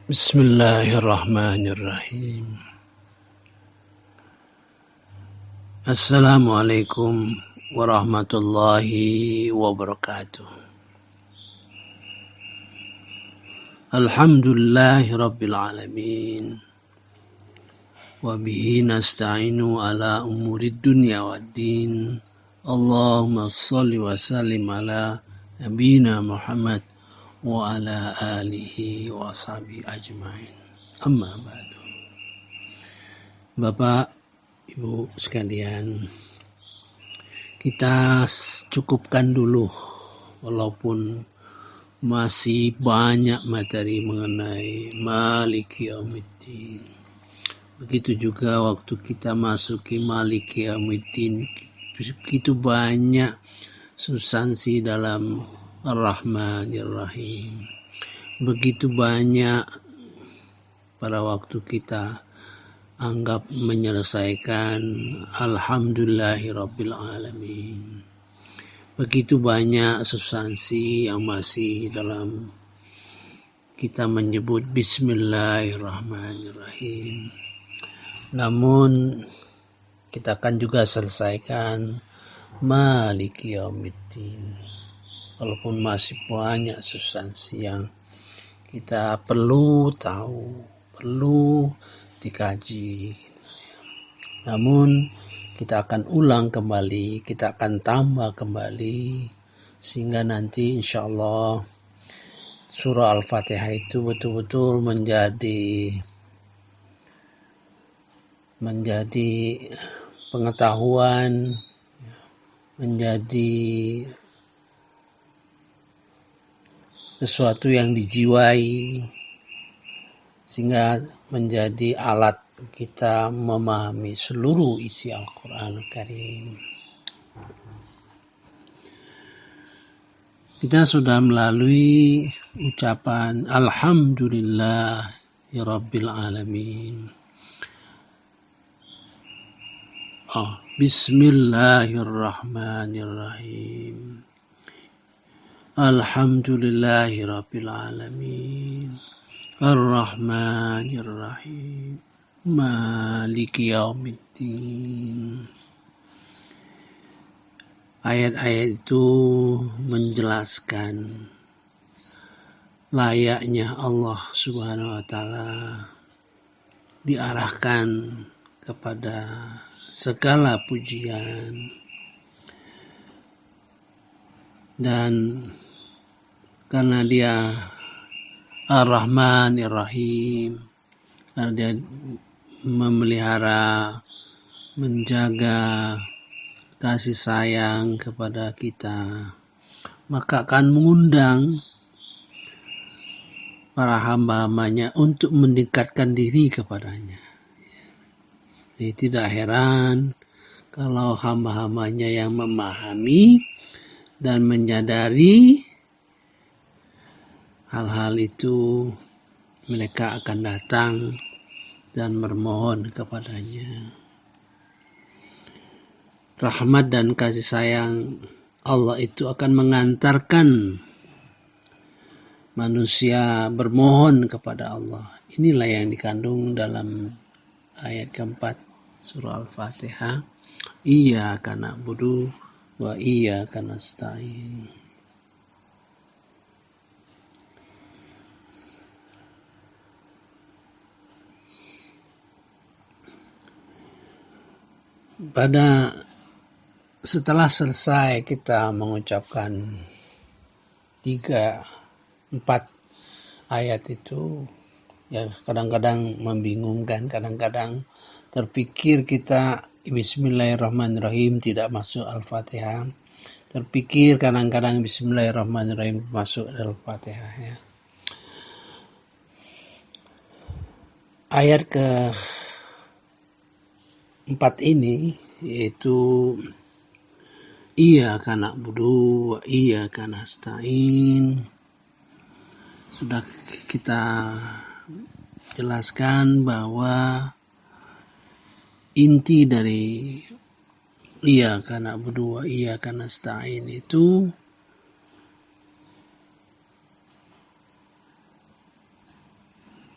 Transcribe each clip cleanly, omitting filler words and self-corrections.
Bismillahirrahmanirrahim. Assalamualaikum warahmatullahi wabarakatuh. Alhamdulillahi rabbil alamin. Wabihi nasta'inu ala umurid dunya waddin. Allahumma salli wa sallim ala nabina Muhammad wa ala alihi wa sahbihi ajmain. Amma ba'du. Bapak, Ibu sekalian, kita cukupkan dulu walaupun masih banyak materi mengenai Maliki Yaumiddin. Begitu juga waktu kita masuki Maliki Yaumiddin, begitu banyak substansi dalam Ar-Rahmanir Rahim. Begitu banyak pada waktu kita anggap menyelesaikan Alhamdulillahirabbil alamin. Begitu banyak substansi yang masih dalam kita menyebut Bismillahirrahmanirrahim. Namun kita akan juga selesaikan Maliki Yaumiddin. Walaupun masih banyak substansi yang kita perlu tahu, perlu dikaji. Namun kita akan ulang kembali, kita akan tambah kembali sehingga nanti insyaallah surah Al-Fatihah itu betul-betul menjadi pengetahuan, menjadi sesuatu yang dijiwai, sehingga menjadi alat kita memahami seluruh isi Al-Quran Al-Karim. Kita sudah melalui ucapan Alhamdulillahirabbil alamin. Bismillahirrahmanirrahim. Alhamdulillahirabbil alamin. Ar-Rahmanir-Rahim. Maliki Yaumiddin. Ayat-ayat itu menjelaskan layaknya Allah Subhanahu wa taala diarahkan kepada segala pujian, dan karena dia Ar-Rahman Ar-Rahim, karena dia memelihara, menjaga kasih sayang kepada kita, maka akan mengundang para hamba-hambanya untuk mendekatkan diri kepadanya. Jadi tidak heran kalau hamba-hambanya yang memahami dan menyadari hal-hal itu, mereka akan datang dan bermohon kepadanya. Rahmat dan kasih sayang Allah itu akan mengantarkan manusia bermohon kepada Allah. Inilah yang dikandung dalam ayat keempat surah Al-Fatihah. Iyyaka na'budu wa iyyaka nasta'in. Setelah selesai kita mengucapkan 3-4 ayat itu, ya kadang-kadang membingungkan, kadang-kadang terpikir kita Bismillahirrahmanirrahim tidak masuk Al-Fatihah, terpikir kadang-kadang Bismillahirrahmanirrahim masuk Al-Fatihah. Ya. Ayat ke-4 ini yaitu Iyyaka na'budu wa iyyaka nasta'in, sudah kita jelaskan bahwa inti dari Iyyaka na'budu wa iyyaka nasta'in itu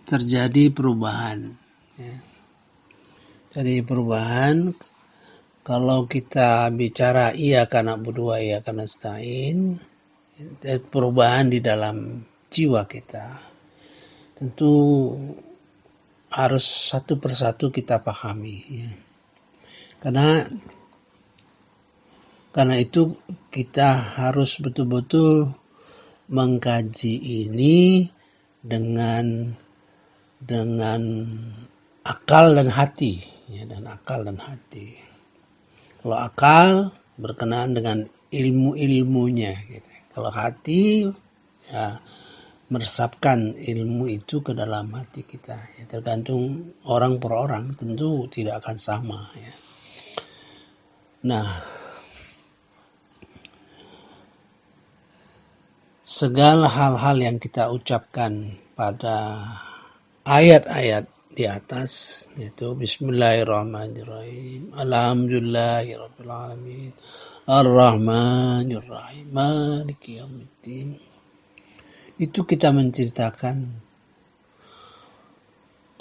terjadi perubahan. Ya. Jadi perubahan, kalau kita bicara iyyaka na'budu wa iyyaka nasta'in, perubahan di dalam jiwa kita, tentu harus satu persatu kita pahami. Ya. Karena itu kita harus betul-betul mengkaji ini dengan akal dan hati, ya, dan akal dan hati. Kalau akal berkenaan dengan ilmu-ilmunya, gitu. Kalau hati, ya, meresapkan ilmu itu ke dalam hati kita. Ya, tergantung orang per orang, tentu tidak akan sama. Ya. Nah, segala hal-hal yang kita ucapkan pada ayat-ayat di atas, yaitu Bismillahirrahmanirrahim, Alhamdulillahirabbil alamin, Ar-Rahmanirrahim, Maliki yaumiddin. Itu kita menceritakan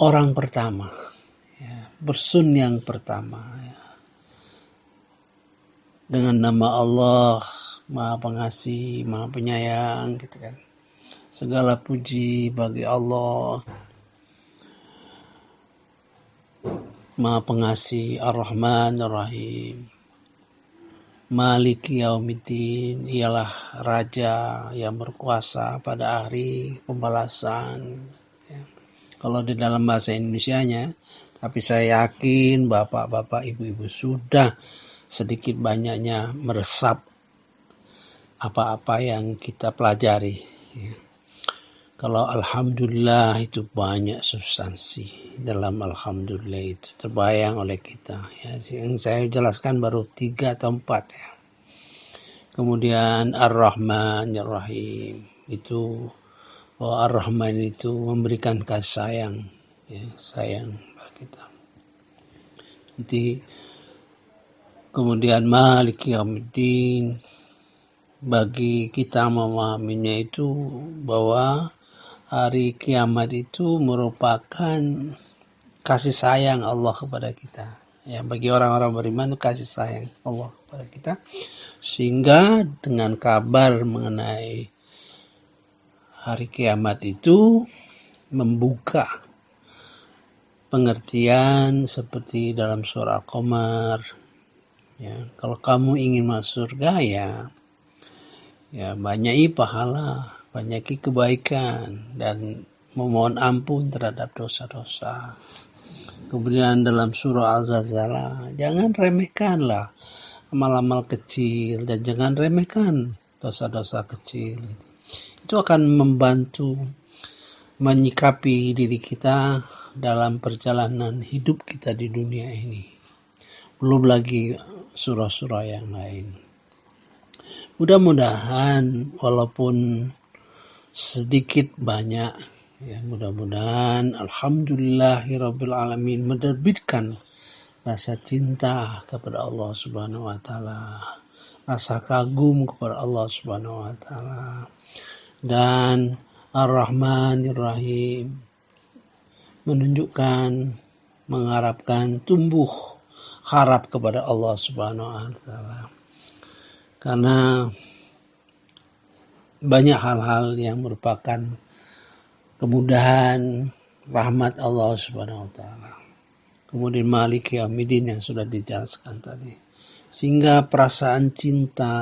orang pertama, ya, bersun yang pertama, ya. Dengan nama Allah, Maha Pengasih, Maha Penyayang, gitu kan. Segala puji bagi Allah, Maha Pengasih, Ar-Rahman, Ar-Rahim. Maliki yaumiddin, ialah Raja yang berkuasa pada hari pembalasan. Ya. Kalau di dalam bahasa Indonesianya, tapi saya yakin bapak-bapak, ibu-ibu sudah sedikit banyaknya meresap apa-apa yang kita pelajari. Ya. Kalau Alhamdulillah itu banyak substansi dalam Alhamdulillah itu terbayang oleh kita. Ya, yang saya jelaskan baru 3 atau 4. Ya. Kemudian Ar-Rahman, Ar-Rahim itu, Ar-Rahman itu memberikan kasih sayang, ya, sayang bagi kita. Nanti kemudian Maliki yaumiddin, bagi kita memahaminya itu bahwa hari kiamat itu merupakan kasih sayang Allah kepada kita. Ya, bagi orang-orang beriman itu kasih sayang Allah kepada kita. Sehingga dengan kabar mengenai hari kiamat itu membuka pengertian seperti dalam surah Al-Qamar. Ya, kalau kamu ingin masuk surga, ya banyaki pahala, banyaki kebaikan, dan memohon ampun terhadap dosa-dosa. Kemudian dalam surah Al-Zalzalah, jangan remehkanlah amal-amal kecil dan jangan remehkan dosa-dosa kecil. Itu akan membantu menyikapi diri kita dalam perjalanan hidup kita di dunia ini. Belum lagi surah-surah yang lain. Mudah-mudahan walaupun sedikit banyak, ya, mudah-mudahan Alhamdulillahirabbil alamin menerbitkan rasa cinta kepada Allah Subhanahu wa taala, rasa kagum kepada Allah Subhanahu wa taala, dan Ar-Rahmanir-Rahim menunjukkan, mengharapkan tumbuh harap kepada Allah Subhanahu wa taala. Karena banyak hal-hal yang merupakan kemudahan rahmat Allah Subhanahu wa taala. Kemudian Maliki yaumiddin yang sudah dijelaskan tadi. Sehingga perasaan cinta,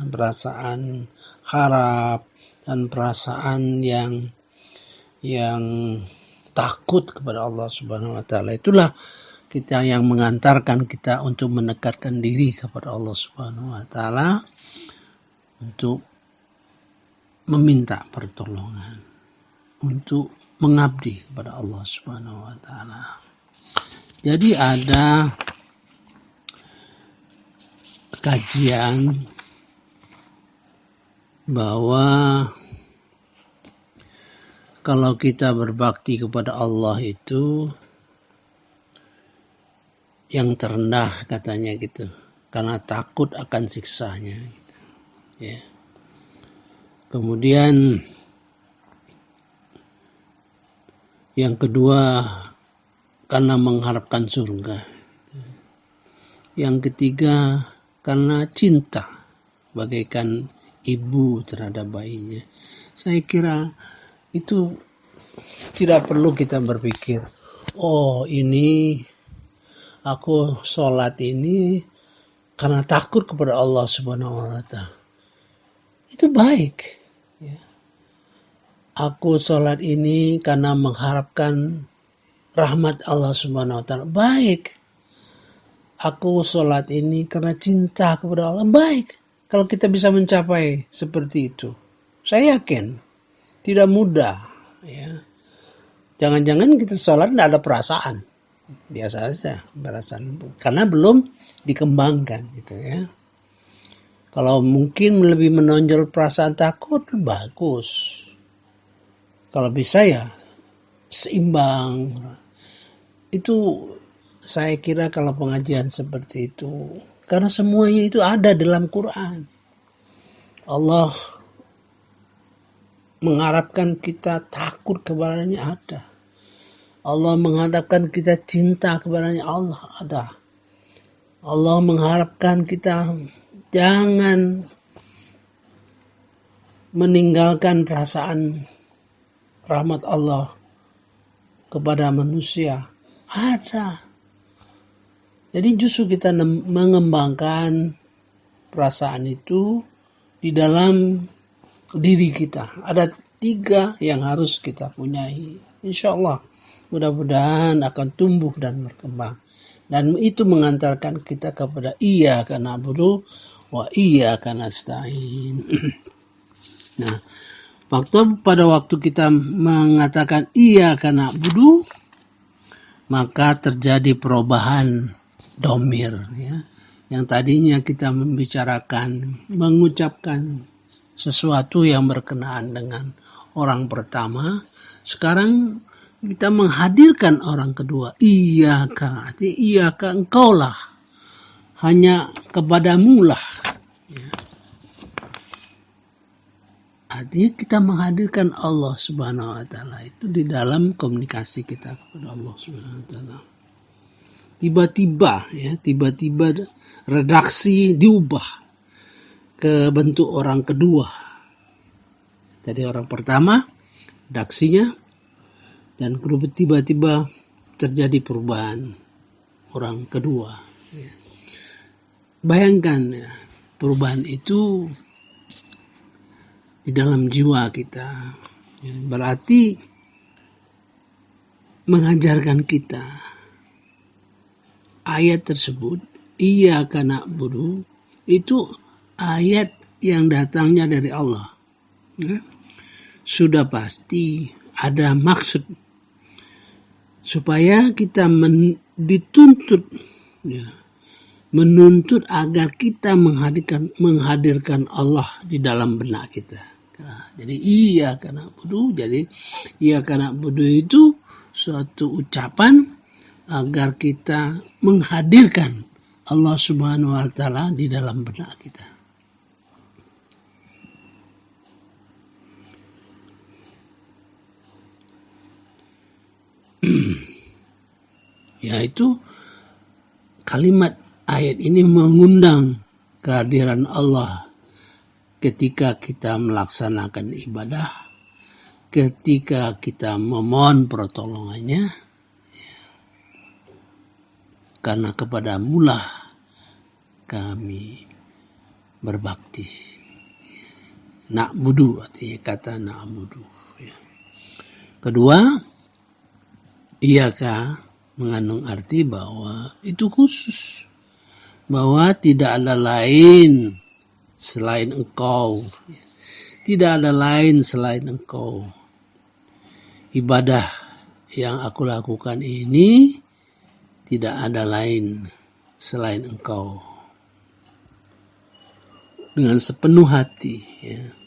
perasaan harap, dan perasaan yang takut kepada Allah Subhanahu wa taala, itulah kita yang mengantarkan kita untuk mendekatkan diri kepada Allah Subhanahu wa taala, untuk meminta pertolongan, untuk mengabdi kepada Allah Subhanahu wa taala. Jadi ada kajian bahwa kalau kita berbakti kepada Allah itu yang terendah, katanya gitu, karena takut akan siksanya, gitu. Ya. Kemudian Yang kedua, karena mengharapkan surga. Yang ketiga, karena cinta, bagaikan ibu terhadap bayinya. Saya kira itu tidak perlu kita berpikir, oh ini aku sholat ini karena takut kepada Allah Subhanahu wa Ta'ala. Itu baik. Ya. Aku sholat ini karena mengharapkan rahmat Allah Subhanahu wa Ta'ala. Baik. Aku sholat ini karena cinta kepada Allah. Baik. Kalau kita bisa mencapai seperti itu. Saya yakin. Tidak mudah. Ya. Jangan-jangan kita sholat tidak ada perasaan. Biasa saja perasaan. Karena belum dikembangkan. Gitu ya. Kalau mungkin lebih menonjol perasaan takut, bagus. Kalau bisa ya seimbang. Itu saya kira kalau pengajian seperti itu. Karena semuanya itu ada dalam Quran. Allah mengharapkan kita takut kepadanya ada. Allah mengharapkan kita cinta kepadanya Allah ada. Allah mengharapkan kita jangan meninggalkan perasaan rahmat Allah kepada manusia. Ada. Jadi justru kita mengembangkan perasaan itu di dalam diri kita. Ada 3 yang harus kita punyai. Insya Allah mudah-mudahan akan tumbuh dan berkembang. Dan itu mengantarkan kita kepada iyyaka na'budu wa iyyaka nasta'in. Nah, pada waktu kita mengatakan iyyaka na'budu, maka terjadi perubahan domir, ya. Yang tadinya kita membicarakan, mengucapkan sesuatu yang berkenaan dengan orang pertama, sekarang kita menghadirkan orang kedua. Iyyaka, artinya iyyaka engkaulah, hanya kepadamulah. Ya. Artinya kita menghadirkan Allah Subhanahu wa Ta'ala itu di dalam komunikasi kita kepada Allah Subhanahu wa Ta'ala. Tiba-tiba redaksi diubah ke bentuk orang kedua. Tadi orang pertama, redaksinya, dan tiba-tiba terjadi perubahan orang kedua. Bayangkan ya, perubahan itu di dalam jiwa kita. Berarti mengajarkan kita ayat tersebut, iyyaka na'budu, itu ayat yang datangnya dari Allah. Ya. Sudah pasti ada maksud supaya kita dituntut, ya, menuntut agar kita menghadirkan Allah di dalam benak kita. Nah, jadi iyyaka na'budu, itu suatu ucapan agar kita menghadirkan Allah Subhanahu wa Ta'ala di dalam benak kita. Yaitu kalimat ayat ini mengundang kehadiran Allah ketika kita melaksanakan ibadah, ketika kita memohon pertolongannya, karena kepadamulah kami berbakti. Na'budu, artinya kata na'budu. Kedua, iyyaka mengandung arti bahwa itu khusus, bahwa tidak ada lain selain engkau, tidak ada lain selain engkau. Ibadah yang aku lakukan ini tidak ada lain selain engkau. Dengan sepenuh hati, ya.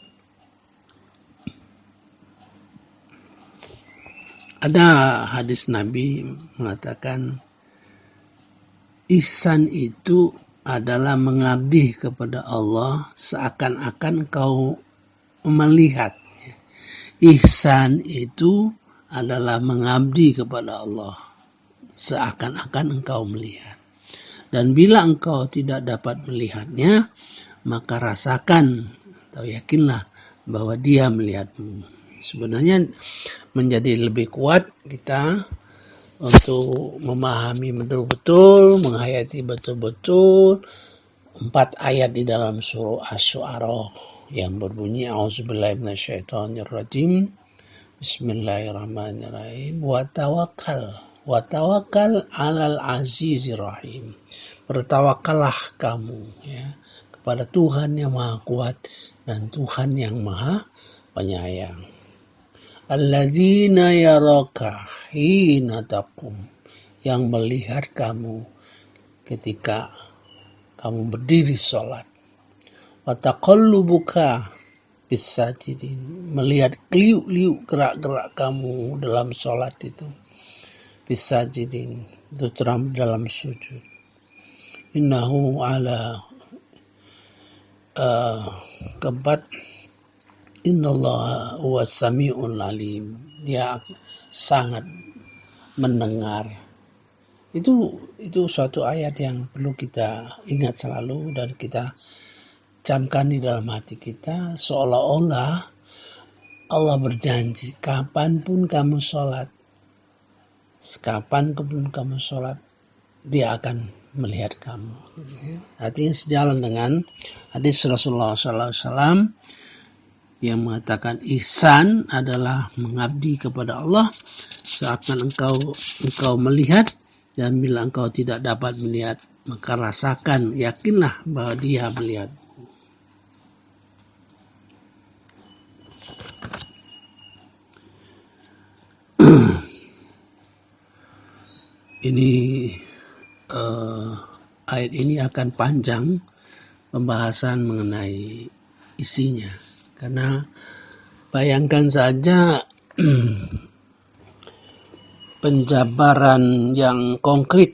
Ada hadis Nabi mengatakan, ihsan itu adalah mengabdi kepada Allah seakan-akan kau melihat. Ihsan itu adalah mengabdi kepada Allah seakan-akan engkau melihat. Dan bila engkau tidak dapat melihatnya, maka rasakan atau yakinlah bahwa Dia melihatmu. Sebenarnya menjadi lebih kuat kita untuk memahami betul-betul, menghayati betul-betul 4 ayat di dalam surah Asy-Syu'ara yang berbunyi A'udzubillahi minasyaitonirrajim. Bismillahirrahmanirrahim. Wa tawakkal 'alal azizir rahim. Bertawakallah kamu ya kepada Tuhan yang Maha Kuat dan Tuhan yang Maha Penyayang. Alladzina yaraka hina taqum, yang melihat kamu ketika kamu berdiri sholat. Wa taqallubuka bis-sajidin, melihat liuk-liuk gerak-gerak kamu dalam sholat itu. Bis-sajidin, itu teram dalam sujud. Innahu ala keempat, innallaha huwas sami'ul alim, Dia sangat mendengar. Itu suatu ayat yang perlu kita ingat selalu dan kita camkan di dalam hati kita, seolah-olah Allah berjanji kapanpun kamu sholat, Dia akan melihat kamu. Artinya sejalan dengan hadis Rasulullah SAW yang mengatakan ihsan adalah mengabdi kepada Allah seakan engkau melihat, dan bila engkau tidak dapat melihat maka rasakan, yakinlah bahwa Dia melihat. Ini ayat ini akan panjang pembahasan mengenai isinya, karena bayangkan saja penjabaran yang konkret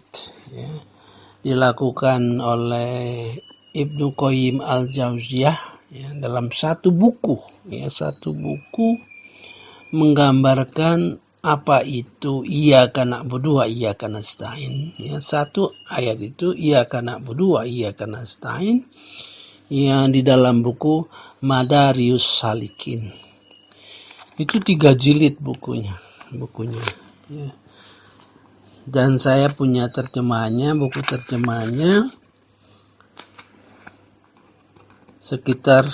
ya, dilakukan oleh Ibnu Qayyim al-Jauziyah ya, dalam satu buku menggambarkan apa itu iyyaka na'budu wa iyyaka nasta'in. Ya, satu ayat itu iyyaka na'budu wa iyyaka nasta'in yang di dalam buku Madarius Salikin. Itu 3 jilid bukunya. Ya. Dan saya punya terjemahannya, buku terjemahannya sekitar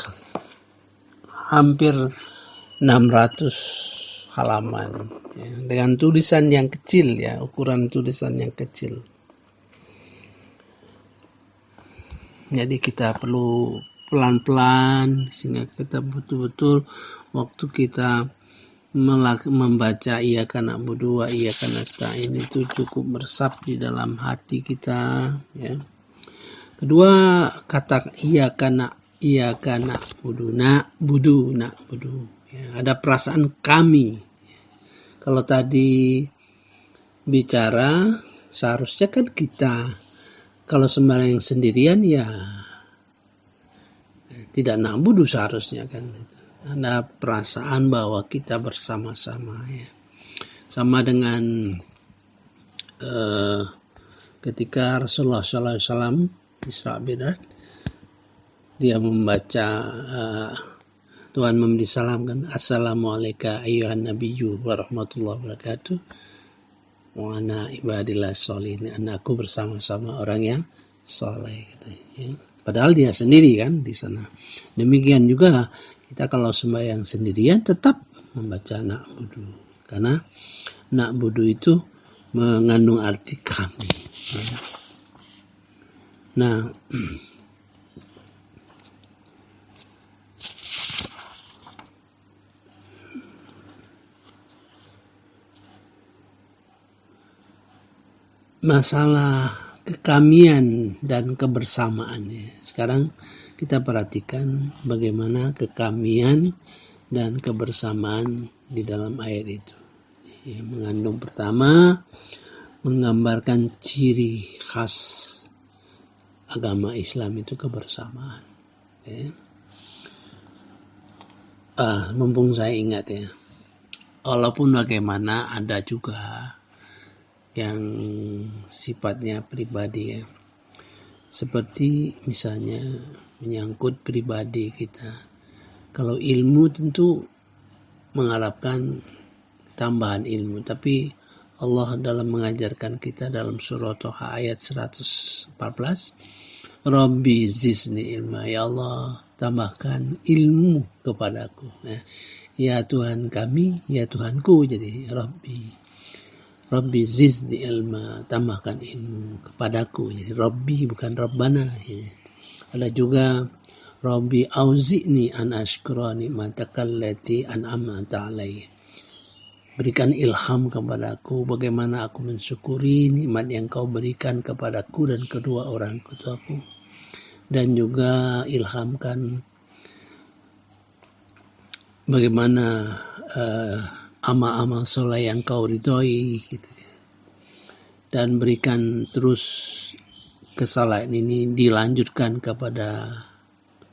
hampir 600 halaman ya, dengan tulisan yang kecil ya, ukuran tulisan yang kecil. Jadi kita perlu pelan-pelan sehingga kita betul-betul waktu kita membaca iyyaka na'budu wa iyyaka nasta'in itu cukup meresap di dalam hati kita ya. Kedua, kata iyyaka na'budu ya, ada perasaan kami. Kalau tadi bicara seharusnya kan kita, kalau sembahyang sendirian ya tidak na'budu seharusnya kan. Ada perasaan bahwa kita bersama-sama ya. Sama dengan ketika Rasulullah SAW Isra Mi'raj, dia membaca Tuhan memberi salam kan, Assalamualaikum ayyuhan nabiyyu warahmatullahi wabarakatuh wa ana ibadillah sholihin, aku bersama-sama orang yang soleh gitu, ya. Padahal dia sendiri kan di sana. Demikian juga kita kalau sembahyang sendirian tetap membaca na'budu, karena na'budu itu mengandung arti kami ya. Nah, masalah kekamian dan kebersamaan. Sekarang kita perhatikan bagaimana kekamian dan kebersamaan di dalam ayat itu. Ya, mengandung pertama menggambarkan ciri khas agama Islam itu kebersamaan. Ya. Mumpung saya ingat ya, walaupun bagaimana ada juga yang sifatnya pribadi ya. Seperti misalnya menyangkut pribadi kita. Kalau ilmu tentu mengharapkan tambahan ilmu, tapi Allah dalam mengajarkan kita dalam surah Toha ayat 114, Rabbi zizni ilma, ya Allah tambahkan ilmu kepadaku. Ya Tuhan kami, ya Tuhanku, jadi Rabbi zizni ilma, tambahkan ilmu kepadaku. Jadi Rabbi bukan Rabbana. Ada juga Rabbi auzi'ni an ashkura ni'mataka allati an'amta alayya. Berikan ilham kepadaku bagaimana aku mensyukuri nikmat yang kau berikan kepadaku dan kedua orang tuaku. Dan juga ilhamkan bagaimana amal-amal soleh yang kau ridhoi gitu. Dan berikan terus kesalahan ini dilanjutkan kepada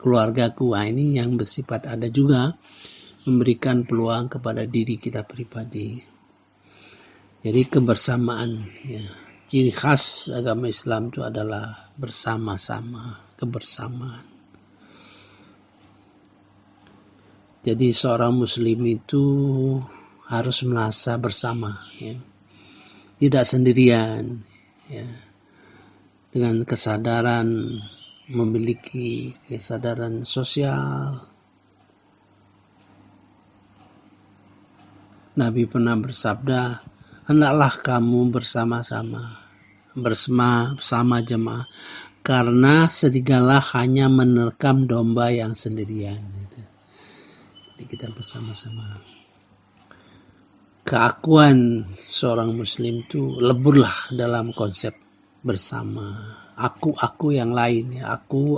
keluargaku. Ini yang bersifat ada juga memberikan peluang kepada diri kita pribadi. Jadi kebersamaan ya. Ciri khas agama Islam itu adalah bersama-sama, kebersamaan. Jadi seorang muslim itu harus merasa bersama ya. Tidak sendirian ya. Dengan kesadaran memiliki kesadaran sosial. Nabi pernah bersabda, hendaklah kamu bersama-sama bersama jemaah, karena serigala hanya menerkam domba yang sendirian. Jadi kita bersama-sama. Keakuan seorang muslim itu leburlah dalam konsep bersama. Aku yang lain ya, aku.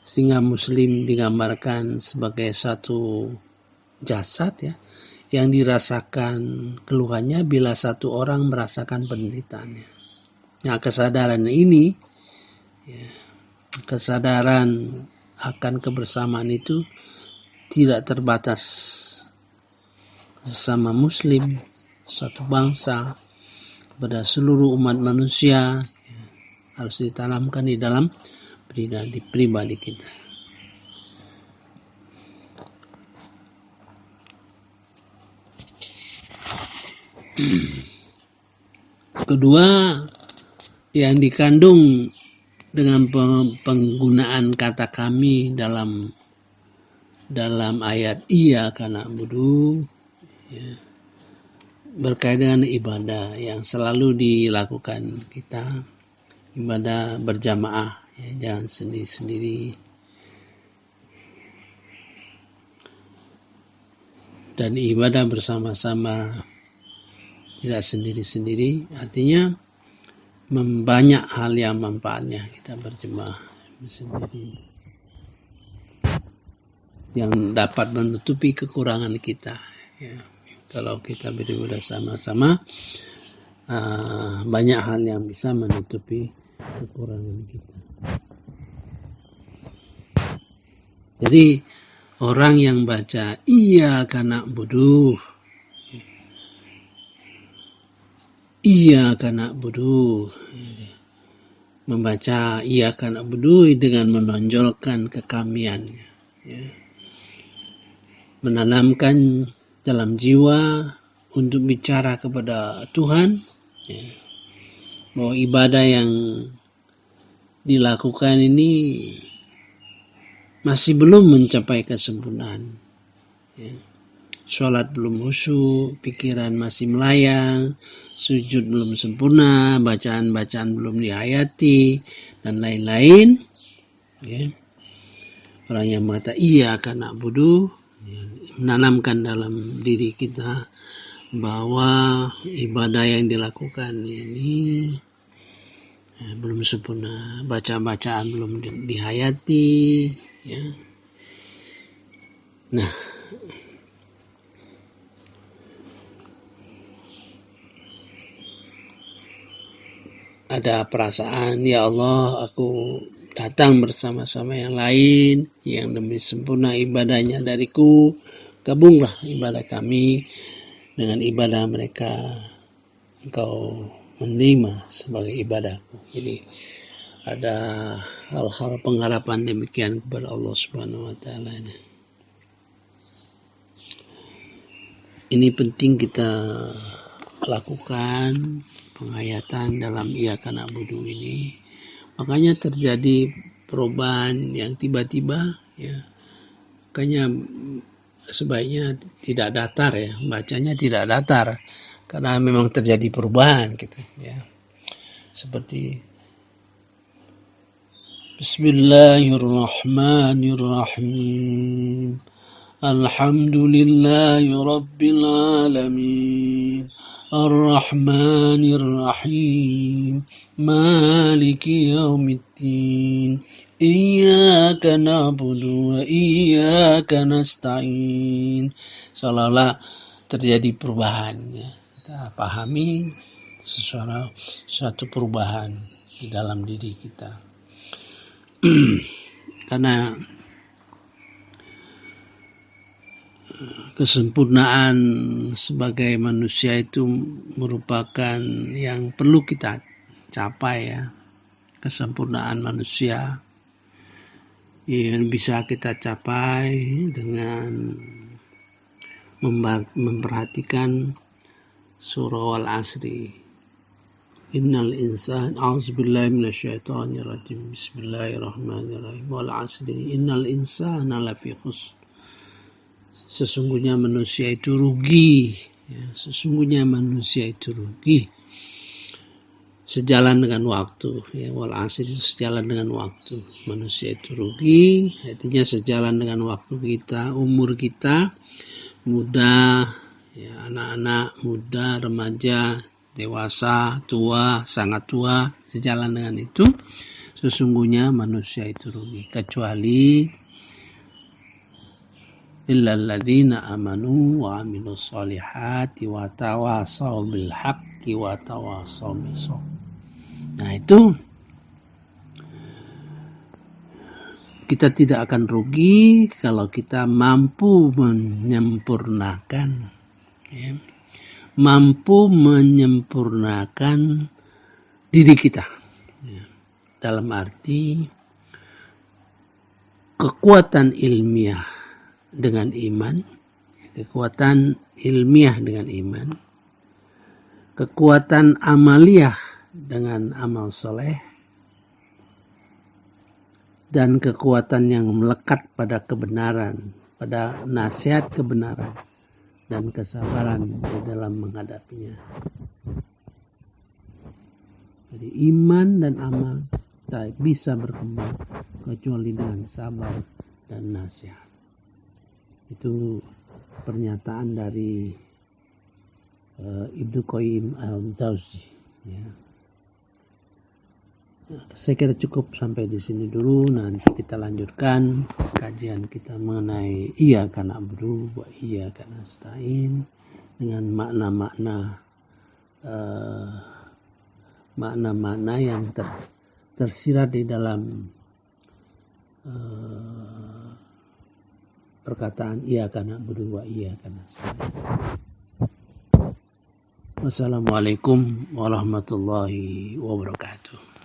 Sehingga muslim digambarkan sebagai satu jasad ya, yang dirasakan keluhannya bila satu orang merasakan penderitaannya. Nah, kesadaran ini ya, kesadaran akan kebersamaan itu tidak terbatas sesama muslim, satu bangsa, kepada seluruh umat manusia ya, harus ditanamkan di dalam pribadi kita. Kedua, yang dikandung dengan penggunaan kata kami dalam ayat iyyaka na'budu ya, berkaitan dengan ibadah yang selalu dilakukan kita, ibadah berjamaah ya, jangan sendiri-sendiri. Dan ibadah bersama-sama, tidak sendiri-sendiri, artinya banyak hal yang manfaatnya kita berjemaah sendiri yang dapat menutupi kekurangan kita ya. Kalau kita beribadah sama-sama, banyak hal yang bisa menutupi kekurangan kita. Jadi orang yang baca iyyaka na'budu, iyyaka na'budu, membaca iyyaka na'budu dengan menonjolkan kekamiannya ya. Menanamkan dalam jiwa untuk bicara kepada Tuhan ya, bahwa ibadah yang dilakukan ini masih belum mencapai kesempurnaan ya. Sholat belum khusyuk, pikiran masih melayang, sujud belum sempurna, bacaan-bacaan belum dihayati, dan lain-lain ya. Orang yang mengatakan iyyaka na'budu ya, menanamkan dalam diri kita bahwa ibadah yang dilakukan ini ya, belum sempurna, bacaan belum dihayati ya. Nah, ada perasaan, ya Allah, aku datang bersama-sama yang lain yang demi sempurna ibadahnya dariku, gabunglah ibadah kami dengan ibadah mereka, engkau menerima sebagai ibadahku. Jadi ada hal-hal pengharapan demikian kepada Allah Subhanahu wa taala. Ini penting kita lakukan penghayatan dalam Iyyaka na'budu ini. Makanya terjadi perubahan yang tiba-tiba ya. Makanya sebaiknya tidak datar ya, bacanya tidak datar karena memang terjadi perubahan gitu ya. Seperti Bismillahirrahmanirrahim. Alhamdulillahi Rabbil Alamin. Ar-Rahmanir-Rahim. Maliki Yaumiddin. Iyyaka na'budu wa iyyaka nasta'in. Seolah-olah terjadi perubahan ya. Kita pahami suatu perubahan di dalam diri kita. Karena kesempurnaan sebagai manusia itu merupakan yang perlu kita capai ya. Kesempurnaan manusia yang bisa kita capai dengan memperhatikan surah Al-Asri. Innal insan a'udzubillahi minasyaitonirrajim. Bismillahirrahmanirrahim. Wal 'asri innal insana lafi khusr. Sesungguhnya manusia itu rugi ya, sesungguhnya manusia itu rugi sejalan dengan waktu ya. Wal 'asri itu sejalan dengan waktu. Manusia itu rugi artinya sejalan dengan waktu kita, umur kita, muda ya, anak-anak, muda, remaja, dewasa, tua, sangat tua, sejalan dengan itu sesungguhnya manusia itu rugi, kecuali illal ladzina amanu wa amilus solihati wa tawasaw bil haqqi wa tawasaw bis sabr. Nah itu kita tidak akan rugi kalau kita mampu menyempurnakan ya, mampu menyempurnakan diri kita ya. Dalam arti kekuatan ilmiah dengan iman, kekuatan ilmiah dengan iman, kekuatan amaliyah dengan amal soleh, dan kekuatan yang melekat pada kebenaran, pada nasihat kebenaran dan kesabaran di dalam menghadapinya. Jadi iman dan amal tak bisa berkembang kecuali dengan sabar dan nasihat. Itu pernyataan dari Ibnu Qayyim al-Jauzi ya. Saya kira cukup sampai di sini dulu. Nanti kita lanjutkan kajian kita mengenai Iyyaka na'budu wa iyyaka nasta'in dengan makna-makna yang tersirat di dalam perkataan Iyyaka na'budu wa iyyaka nasta'in. Wassalamualaikum warahmatullahi wabarakatuh.